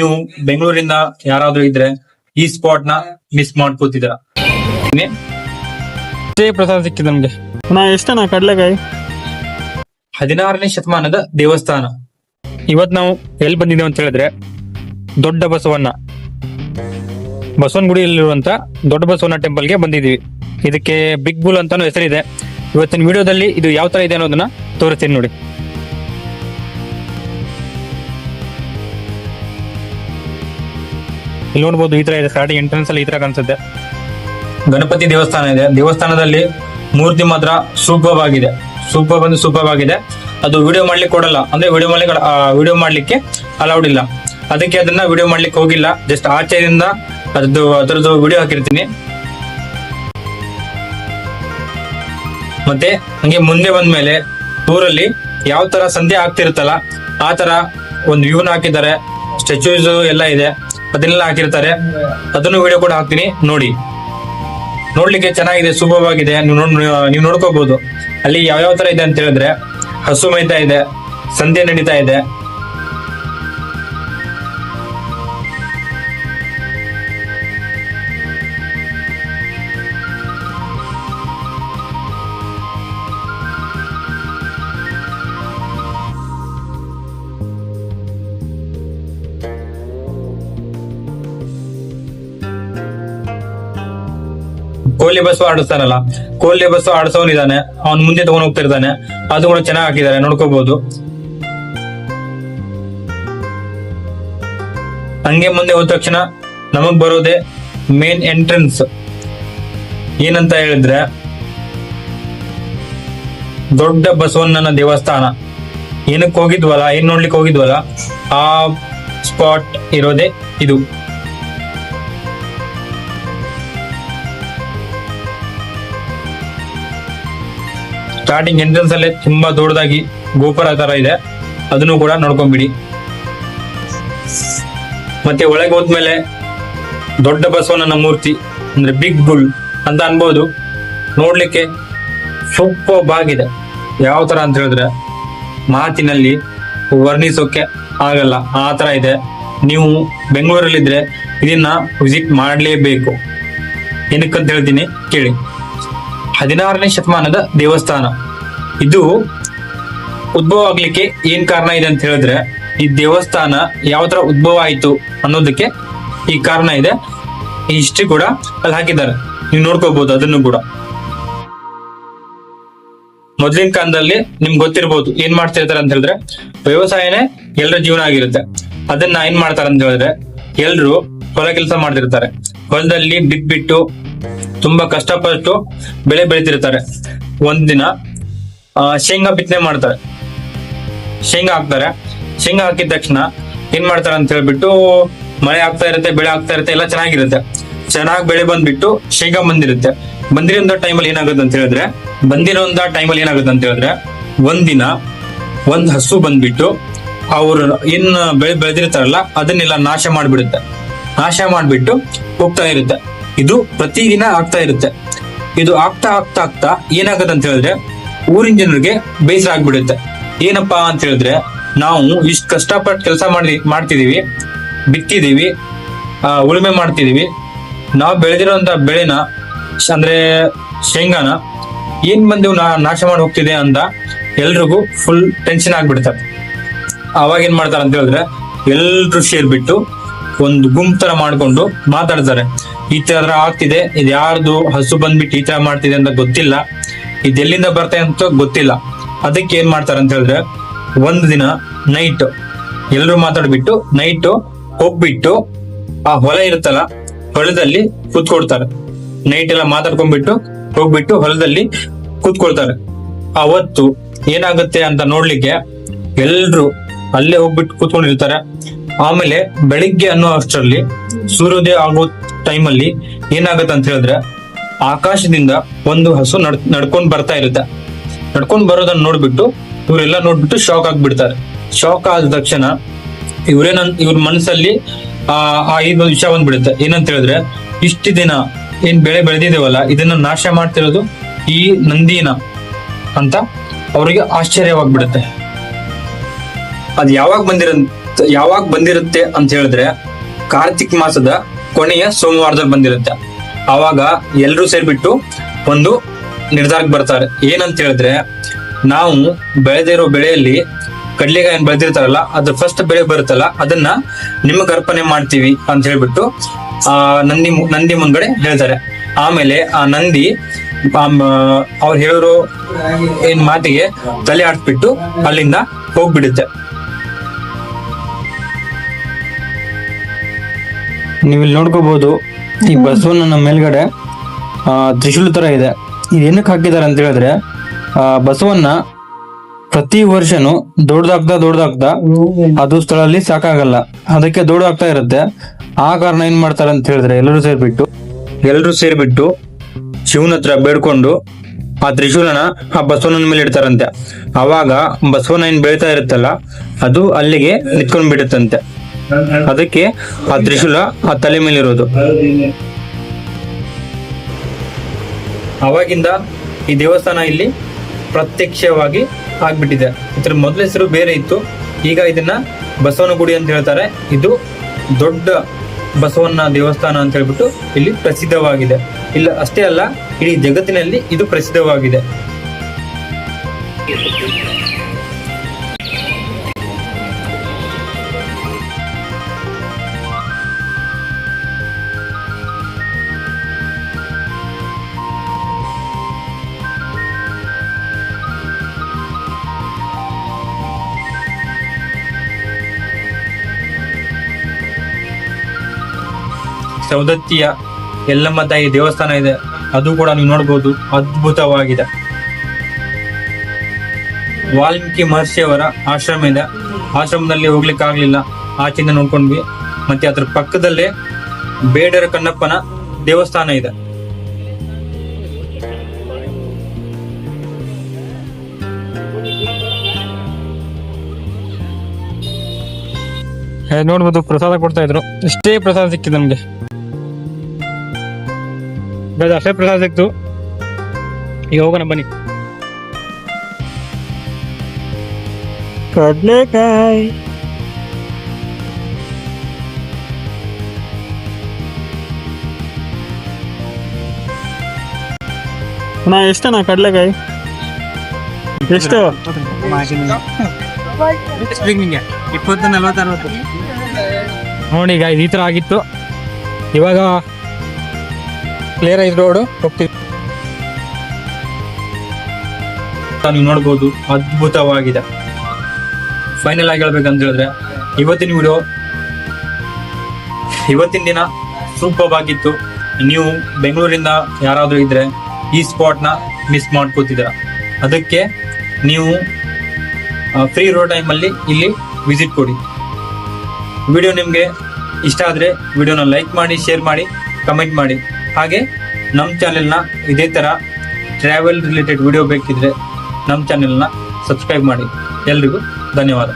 ನೀವು ಬೆಂಗಳೂರಿಂದ ಯಾರಾದ್ರೂ ಇದ್ರೆ ಈ ಸ್ಪಾಟ್ ನ ಮಿಸ್ ಮಾಡ್ಕೋತಿದ್ದೀರಾ. ಪ್ರಸಾದ ಸಿಕ್ಕಿದೆ ನಮ್ಗೆ. ಎಷ್ಟನ ಕಡ್ಲೆಕಾಯಿ? 16ನೇ ಶತಮಾನದ ದೇವಸ್ಥಾನ. ಇವತ್ ನಾವು ಎಲ್ಲಿ ಬಂದಿದ್ದೇವೆ ಅಂತ ಹೇಳಿದ್ರೆ ದೊಡ್ಡ ಬಸವನ ಗುಡಿಯಲ್ಲಿರುವಂತ ದೊಡ್ಡ ಬಸವನ ಟೆಂಪಲ್ಗೆ ಬಂದಿದೀವಿ. ಇದಕ್ಕೆ ಬಿಗ್ ಬುಲ್ ಅಂತಾನು ಹೆಸರಿದೆ. ಇವತ್ತಿನ ವಿಡಿಯೋದಲ್ಲಿ ಇದು ಯಾವ ತರ ಇದೆ ಅನ್ನೋದನ್ನ ತೋರಿಸ್ತೀನಿ ನೋಡಿ. ಇಲ್ಲಿ ನೋಡ್ಬೋದು, ಈ ತರ ಇದೆ. ಸ್ಟಾರ್ಟಿಂಗ್ ಎಂಟ್ರೆನ್ಸ್ ಅಲ್ಲಿ ಈ ತರ ಕಾಣಿಸುತ್ತೆ. ಗಣಪತಿ ದೇವಸ್ಥಾನ ಇದೆ. ದೇವಸ್ಥಾನದಲ್ಲಿ ಮೂರ್ತಿ ಮಾತ್ರ ಸೂಪರ್ ಆಗಿದೆ. ಅದು ವಿಡಿಯೋ ಮಾಡ್ಲಿಕ್ಕೆ ಕೊಡಲ್ಲ, ಅಂದ್ರೆ ವಿಡಿಯೋ ಮಾಡ್ಲಿಕ್ಕೆ ಅಲೌಡ್ ಇಲ್ಲ. ಅದಕ್ಕೆ ಅದನ್ನ ವಿಡಿಯೋ ಮಾಡ್ಲಿಕ್ಕೆ ಹೋಗಿಲ್ಲ. ಜಸ್ಟ್ ಆಚೆಯಿಂದ ಅದರದ್ದು ವಿಡಿಯೋ ಹಾಕಿರ್ತೀನಿ. ಮತ್ತೆ ಹಂಗೆ ಮುಂದೆ ಬಂದ್ಮೇಲೆ ಊರಲ್ಲಿ ಯಾವ ತರ ಸಂಧ್ಯೆ ಆಗ್ತಿರುತ್ತಲ್ಲ ಆ ತರ ಒಂದು ವ್ಯೂನ ಹಾಕಿದ್ದಾರೆ. ಸ್ಟ್ಯಾಚ್ಯೂಸ್ ಎಲ್ಲ ಇದೆ, ಅದನ್ನೆಲ್ಲ ಹಾಕಿರ್ತಾರೆ. ಅದನ್ನು ವಿಡಿಯೋ ಕೂಡ ಹಾಕ್ತೀನಿ ನೋಡಿ. ನೋಡ್ಲಿಕ್ಕೆ ಚೆನ್ನಾಗಿದೆ, ಸೂಪರ್ ಆಗಿದೆ. ನೀವು ನೋಡ್ಕೋಬಹುದು. ಅಲ್ಲಿ ಯಾವ್ಯಾವ ತರ ಇದೆ ಅಂತ ಹೇಳಿದ್ರೆ ಹಸು ಮೇಯ್ತಾ ಇದೆ, ಸಂಧ್ಯೆ ನಡೀತಾ ಇದೆ. ಕೋಲಿ ಬಸ್ ಆಡಿಸ್ತಾನಲ್ಲ, ಕೋಲಿ ಬಸ್ ಆಡಿಸೋನಿದ್ದಾನೆ, ಅವ್ನ್ ಮುಂದೆ ತಗೊಂಡ್ ಹೋಗ್ತಿರ್ತಾನೆ. ಅದು ಕೂಡ ಚೆನ್ನಾಗಿ ಹಾಕಿದ್ದಾರೆ, ನೋಡ್ಕೋಬಹುದು. ಹಂಗೆ ಮುಂದೆ ಹೋದ ತಕ್ಷಣ ನಮಗ್ ಬರೋದೆ ಮೇನ್ ಎಂಟ್ರೆನ್ಸ್. ಏನಂತ ಹೇಳಿದ್ರೆ ದೊಡ್ಡ ಬಸವಣ್ಣನ ದೇವಸ್ಥಾನ. ಏನ್ ನೋಡ್ಲಿಕ್ಕೆ ಹೋಗಿದ್ವಲ್ಲ ಆ ಸ್ಪಾಟ್ ಇರೋದೇ ಇದು. ಸ್ಟಾರ್ಟಿಂಗ್ ಎಂಟ್ರೆನ್ಸ್ ಅಲ್ಲೇ ತುಂಬಾ ದೊಡ್ಡದಾಗಿ ಗೋಪುರ ತರ ಇದೆ, ಅದನ್ನು ಕೂಡ ನೋಡ್ಕೊಂಡ್ಬಿಡಿ. ಮತ್ತೆ ಒಳಗೆ ಹೋದ್ಮೇಲೆ ದೊಡ್ಡ ಬಸವಣ್ಣನ ಮೂರ್ತಿ, ಅಂದ್ರೆ ಬಿಗ್ ಬುಲ್ ಅಂತ ಅನ್ಬೋದು. ನೋಡ್ಲಿಕ್ಕೆ ಸೂಪರ್ ಆಗಿದೆ. ಯಾವ ತರ ಅಂತ ಹೇಳಿದ್ರೆ ಮಾತಿನಲ್ಲಿ ವರ್ಣಿಸೋಕೆ ಆಗಲ್ಲ, ಆ ತರ ಇದೆ. ನೀವು ಬೆಂಗಳೂರಲ್ಲಿದ್ರೆ ಇದನ್ನ ವಿಸಿಟ್ ಮಾಡಲೇಬೇಕು. ಏನಕ್ಕಂತ ಹೇಳ್ತೀನಿ ಕೇಳಿ. 16ನೇ ಶತಮಾನದ ದೇವಸ್ಥಾನ. ಇದು ಉದ್ಭವ ಆಗ್ಲಿಕ್ಕೆ ಏನ್ ಕಾರಣ ಇದೆ ಅಂತ ಹೇಳಿದ್ರೆ ಈ ದೇವಸ್ಥಾನ ಯಾವ ತರ ಉದ್ಭವ ಆಯ್ತು ಅನ್ನೋದಕ್ಕೆ ಈ ಕಾರಣ ಇದೆ. ಈ ಹಿಸ್ಟ್ರಿ ಕೂಡ ಅಲ್ಲಿ ಹಾಕಿದ್ದಾರೆ, ನೀವು ನೋಡ್ಕೋಬಹುದು. ಅದನ್ನು ಕೂಡ ಮೊದಲಿನ ಕಾಲದಲ್ಲಿ ನಿಮ್ಗೆ ಗೊತ್ತಿರ್ಬೋದು ಏನ್ ಮಾಡ್ತಿರ್ತಾರೆ ಅಂತ ಹೇಳಿದ್ರೆ ವ್ಯವಸಾಯನೇ ಎಲ್ಲರ ಜೀವನ ಆಗಿರುತ್ತೆ. ಅದನ್ನ ಏನ್ ಮಾಡ್ತಾರೆ ಅಂತ ಹೇಳಿದ್ರೆ ಎಲ್ರು ಹೊಲ ಕೆಲಸ ಮಾಡ್ತಿರ್ತಾರೆ. ಹೊಲದಲ್ಲಿ ಬಿಟ್ಟು ತುಂಬಾ ಕಷ್ಟಪಟ್ಟು ಬೆಳೆ ಬೆಳಿತಿರ್ತಾರೆ. ಒಂದಿನ ಶೇಂಗಾ ಬಿತ್ತನೆ ಮಾಡ್ತಾರೆ, ಶೇಂಗಾ ಹಾಕ್ತಾರೆ. ಶೇಂಗಾ ಹಾಕಿದ ತಕ್ಷಣ ಏನ್ ಮಾಡ್ತಾರೆ ಅಂತ ಹೇಳ್ಬಿಟ್ಟು ಮಳೆ ಆಗ್ತಾ ಇರುತ್ತೆ, ಬೆಳೆ ಆಗ್ತಾ ಇರುತ್ತೆ, ಎಲ್ಲ ಚೆನ್ನಾಗಿರುತ್ತೆ. ಚೆನ್ನಾಗಿ ಬೆಳೆ ಬಂದ್ಬಿಟ್ಟು ಶೇಂಗಾ ಬಂದಿರೋ ಟೈಮಲ್ಲಿ ಏನಾಗುತ್ತೆ ಅಂತ ಹೇಳಿದ್ರೆ ಒಂದಿನ ಒಂದ್ ಹಸು ಬಂದ್ಬಿಟ್ಟು ಅವ್ರು ಏನ್ ಬೆಳೆ ಬೆಳೆದಿರ್ತಾರಲ್ಲ ಅದನ್ನೆಲ್ಲ ನಾಶ ಮಾಡ್ಬಿಟ್ಟು ಹೋಗ್ತಾ ಇರುತ್ತೆ. ಇದು ಪ್ರತಿದಿನ ಆಗ್ತಾ ಇರುತ್ತೆ. ಇದು ಆಗ್ತಾ ಏನಾಗತ್ತೆ ಅಂತ ಹೇಳಿದ್ರೆ ಊರಿನ ಜನರಿಗೆ ಬೇಸರ ಆಗ್ಬಿಡುತ್ತೆ. ಏನಪ್ಪಾ ಅಂತ ಹೇಳಿದ್ರೆ ನಾವು ಇಷ್ಟು ಕಷ್ಟಪಟ್ಟು ಕೆಲಸ ಮಾಡ್ತಿದೀವಿ, ಬಿತ್ತಿದೀವಿ, ಉಳುಮೆ ಮಾಡ್ತಿದೀವಿ. ನಾವು ಬೆಳೆದಿರೋಂತ ಬೆಳೆನ ಅಂದ್ರೆ ಶೇಂಗಾನ ಏನ್ ಬಂದು ನಾಶ ಮಾಡಿ ಹೋಗ್ತಿದೆ ಅಂತ ಎಲ್ರಿಗೂ ಫುಲ್ ಟೆನ್ಷನ್ ಆಗ್ಬಿಡ್ತಾರೆ. ಅವಾಗ ಏನ್ ಮಾಡ್ತಾರೆ ಅಂತ ಹೇಳಿದ್ರೆ ಎಲ್ರು ಸೇರ್ಬಿಟ್ಟು ಒಂದು ಗುಂಪು ತರ ಮಾಡ್ಕೊಂಡು ಮಾತಾಡ್ತಾರೆ. ಈ ತರ ಆಗ್ತಿದೆ, ಇದು ಯಾರ್ದು ಹಸು ಬಂದ್ಬಿಟ್ಟು ಈ ತರ ಮಾಡ್ತಿದೆ ಅಂತ ಗೊತ್ತಿಲ್ಲ, ಇದೆಲ್ಲಿಂದ ಬರ್ತಾ ಅಂತ ಗೊತ್ತಿಲ್ಲ. ಅದಕ್ಕೆ ಏನ್ ಮಾಡ್ತಾರೆ ಅಂತ ಹೇಳಿದ್ರೆ ಒಂದ್ ದಿನ ನೈಟ್ ಎಲ್ರು ಮಾತಾಡ್ಬಿಟ್ಟು ನೈಟ್ ಹೋಗ್ಬಿಟ್ಟು ಆ ಹೊಲ ಇರುತ್ತಲ್ಲ ಹೊಲದಲ್ಲಿ ಕೂತ್ಕೊಳ್ತಾರೆ. ನೈಟ್ ಎಲ್ಲ ಮಾತಾಡ್ಕೊಂಡ್ಬಿಟ್ಟು ಹೋಗ್ಬಿಟ್ಟು ಹೊಲದಲ್ಲಿ ಕೂತ್ಕೊಳ್ತಾರೆ. ಅವತ್ತು ಏನಾಗುತ್ತೆ ಅಂತ ನೋಡ್ಲಿಕ್ಕೆ ಎಲ್ರು ಅಲ್ಲೇ ಹೋಗ್ಬಿಟ್ಟು ಕೂತ್ಕೊಂಡಿರ್ತಾರೆ. ಆಮೇಲೆ ಬೆಳಿಗ್ಗೆ ಅನ್ನೋ ಅಷ್ಟರಲ್ಲಿ ಸೂರ್ಯೋದಯ ಆಗೋ ಟೈಮಲ್ಲಿ ಏನಾಗತ್ತೆ ಅಂತ ಹೇಳಿದ್ರೆ ಆಕಾಶದಿಂದ ಒಂದು ಹಸು ನಡ್ಕೊಂಡ್ ಬರ್ತಾ ಇರುತ್ತೆ. ನಡ್ಕೊಂಡ್ ಬರೋದನ್ನ ನೋಡ್ಬಿಟ್ಟು ಇವರೆಲ್ಲ ನೋಡ್ಬಿಟ್ಟು ಶಾಕ್ ಆಗ್ಬಿಡ್ತಾರೆ. ಶಾಕ್ ಆದ ತಕ್ಷಣ ಇವ್ರ ಮನಸ್ಸಲ್ಲಿ ಇದು ವಿಷಯ ಬಂದ್ಬಿಡುತ್ತೆ. ಏನಂತ ಹೇಳಿದ್ರೆ ಇಷ್ಟು ದಿನ ಏನ್ ಬೆಳೆ ಬೆಳೆದಿದ್ದೇವಲ್ಲ ಇದನ್ನ ನಾಶ ಮಾಡ್ತಿರೋದು ಈ ನಂದಿನ ಅಂತ ಅವರಿಗೆ ಆಶ್ಚರ್ಯವಾಗ್ಬಿಡುತ್ತೆ. ಅದ್ ಯಾವಾಗ ಬಂದಿರಂತ ಯಾವಾಗ ಬಂದಿರುತ್ತೆ ಅಂತ ಹೇಳಿದ್ರೆ ಕಾರ್ತಿಕ್ ಮಾಸದ ಕೊನೆಯ ಸೋಮವಾರದಲ್ಲಿ ಬಂದಿರುತ್ತೆ. ಆವಾಗ ಎಲ್ರೂ ಸೇರ್ಬಿಟ್ಟು ಒಂದು ನಿರ್ಧಾರಕ್ಕೆ ಬರ್ತಾರೆ. ಏನಂತ ಹೇಳಿದ್ರೆ, ನಾವು ಬೆಳೆದಿರೋ ಬೆಳೆಯಲ್ಲಿ ಕಡ್ಲೆಕಾಯಿ ಬೆಳೆದಿರ್ತಾರಲ್ಲ, ಅದು ಫಸ್ಟ್ ಬೆಳೆ ಬರುತ್ತಲ್ಲ, ಅದನ್ನ ನಿಮಗೆ ಅರ್ಪಣೆ ಮಾಡ್ತೀವಿ ಅಂತ ಹೇಳ್ಬಿಟ್ಟು ನಂದಿ ಮುಂದ್ಗಡೆ ಹೇಳ್ತಾರೆ. ಆಮೇಲೆ ಆ ನಂದಿ ಅವ್ರು ಹೇಳಿರೋ ಏನ್ ಮಾತಿಗೆ ತಲೆ ಆಡ್ಸ್ಬಿಟ್ಟು ಅಲ್ಲಿಂದ ಹೋಗ್ಬಿಡುತ್ತೆ. ನೀವಿಲ್ಲಿ ನೋಡ್ಕೋಬಹುದು, ಈ ಬಸವಣ್ಣನ ಮೇಲ್ಗಡೆ ತ್ರಿಶೂಲ ತರ ಇದೆ. ಇದು ಏನಕ್ಕೆ ಹಾಕಿದ್ದಾರೆ ಅಂತ ಹೇಳಿದ್ರೆ, ಬಸವಣ್ಣ ಪ್ರತಿ ವರ್ಷನೂ ದೊಡ್ಡದಾಗ್ತಾ ಅದು ಸ್ಥಳದಲ್ಲಿ ಸಾಕಾಗಲ್ಲ, ಅದಕ್ಕೆ ದೊಡ್ಡದಾಗ್ತಾ ಇರುತ್ತೆ. ಆ ಕಾರಣ ಏನ್ ಮಾಡ್ತಾರೆ ಅಂತ ಹೇಳಿದ್ರೆ, ಎಲ್ಲರೂ ಸೇರ್ಬಿಟ್ಟು ಶಿವನ ಹತ್ರ ಬೇಡ್ಕೊಂಡು ಆ ತ್ರಿಶೂಲನ ಆ ಬಸವಣ್ಣನ ಮೇಲೆ ಇಡ್ತಾರಂತೆ. ಅವಾಗ ಬಸವಣ್ಣ ಏನ್ ಬೆಳಿತಾ ಇರುತ್ತಲ್ಲ, ಅದು ಅಲ್ಲಿಗೆ ನಿಂತ್ಕೊಂಡ್ ಬಿಡುತ್ತಂತೆ. ಅದಕ್ಕೆ ಆ ತ್ರಿಶೂಲ ಆ ತಲೆ ಮೇಲೆ ಇರೋದು. ಅವಾಗಿಂದ ಈ ದೇವಸ್ಥಾನ ಇಲ್ಲಿ ಪ್ರತ್ಯಕ್ಷವಾಗಿ ಆಗ್ಬಿಟ್ಟಿದೆ. ಇದ್ರ ಮೊದಲ ಹೆಸರು ಬೇರೆ ಇತ್ತು, ಈಗ ಇದನ್ನ ಬಸವನ ಗುಡಿ ಅಂತ ಹೇಳ್ತಾರೆ. ಇದು ದೊಡ್ಡ ಬಸವಣ್ಣ ದೇವಸ್ಥಾನ ಅಂತ ಹೇಳ್ಬಿಟ್ಟು ಇಲ್ಲಿ ಪ್ರಸಿದ್ಧವಾಗಿದೆ. ಇಲ್ಲ ಅಷ್ಟೇ ಅಲ್ಲ, ಇಡೀ ಜಗತ್ತಿನಲ್ಲಿ ಇದು ಪ್ರಸಿದ್ಧವಾಗಿದೆ. ಸೌದತ್ತಿಯ ಯಲ್ಲಮ್ಮ ತಾಯಿ ದೇವಸ್ಥಾನ ಇದೆ, ಅದು ಕೂಡ ನೀವು ನೋಡಬಹುದು, ಅದ್ಭುತವಾಗಿದೆ. ವಾಲ್ಮೀಕಿ ಮಹರ್ಷಿಯವರ ಆಶ್ರಮ ಇದೆ, ಆಶ್ರಮದಲ್ಲಿ ಹೋಗ್ಲಿಕ್ಕೆ ಆಗ್ಲಿಲ್ಲ, ಆಚೆಯಿಂದ ನೋಡ್ಕೊಂಡ್ವಿ. ಮತ್ತೆ ಅದ್ರ ಪಕ್ಕದಲ್ಲೇ ಬೇಡರ ಕಣ್ಣಪ್ಪನ ದೇವಸ್ಥಾನ ಇದೆ. ನೋಡ್ಬೋದು, ಪ್ರಸಾದ ಕೊಡ್ತಾ ಇದ್ರು. ಇಷ್ಟೇ ಪ್ರಸಾದ ಸಿಕ್ಕಿದೆ ನಮ್ಗೆ, ಅಷ್ಟೇ ಪ್ರಸಾದ ಸಿಕ್ತು. ಈಗ ಹೋಗೋಣ ಬನ್ನಿ. ಕಡ್ಲೆಕಾಯಿ ಎಷ್ಟಣ್ಣ ಕಡ್ಲೆಕಾಯಿ? ಎಷ್ಟು? 20-40 ನೋಡಿ ಈಗ ಈ ತರ ಆಗಿತ್ತು. ಇವಾಗ ಕ್ಲಿಯರ್ ಆಗಿ ರೋಡ್ ಹೋಗ್ತೀವಿ. ನೀವು ನೋಡ್ಬೋದು, ಅದ್ಭುತವಾಗಿದೆ. ಫೈನಲ್ ಆಗಿ ಹೇಳ್ಬೇಕಂತ ಹೇಳಿದ್ರೆ, ಇವತ್ತಿನ ದಿನ ಸೂಪರ್ ಆಗಿತ್ತು. ನೀವು ಬೆಂಗಳೂರಿಂದ ಯಾರಾದ್ರೂ ಇದ್ರೆ ಈ ಸ್ಪಾಟ್ನ ಮಿಸ್ ಮಾಡ್ಕೋತಿದ್ದೀರ. ಅದಕ್ಕೆ ನೀವು ಫ್ರೀ ಇರೋ ಟೈಮಲ್ಲಿ ಇಲ್ಲಿ ವಿಸಿಟ್ ಕೊಡಿ. ವಿಡಿಯೋ ನಿಮಗೆ ಇಷ್ಟ ಆದರೆ ವಿಡಿಯೋನ ಲೈಕ್ ಮಾಡಿ, ಶೇರ್ ಮಾಡಿ, ಕಮೆಂಟ್ ಮಾಡಿ. ಹಾಗೆ ನಮ್ಮ ಚಾನೆಲ್ನ ಇದೇ ಥರ ಟ್ರಾವೆಲ್ ರಿಲೇಟೆಡ್ ವಿಡಿಯೋ ಬೇಕಿದ್ರೆ ನಮ್ಮ ಚಾನೆಲ್ನ ಸಬ್ಸ್ಕ್ರೈಬ್ ಮಾಡಿ. ಎಲ್ರಿಗೂ ಧನ್ಯವಾದ.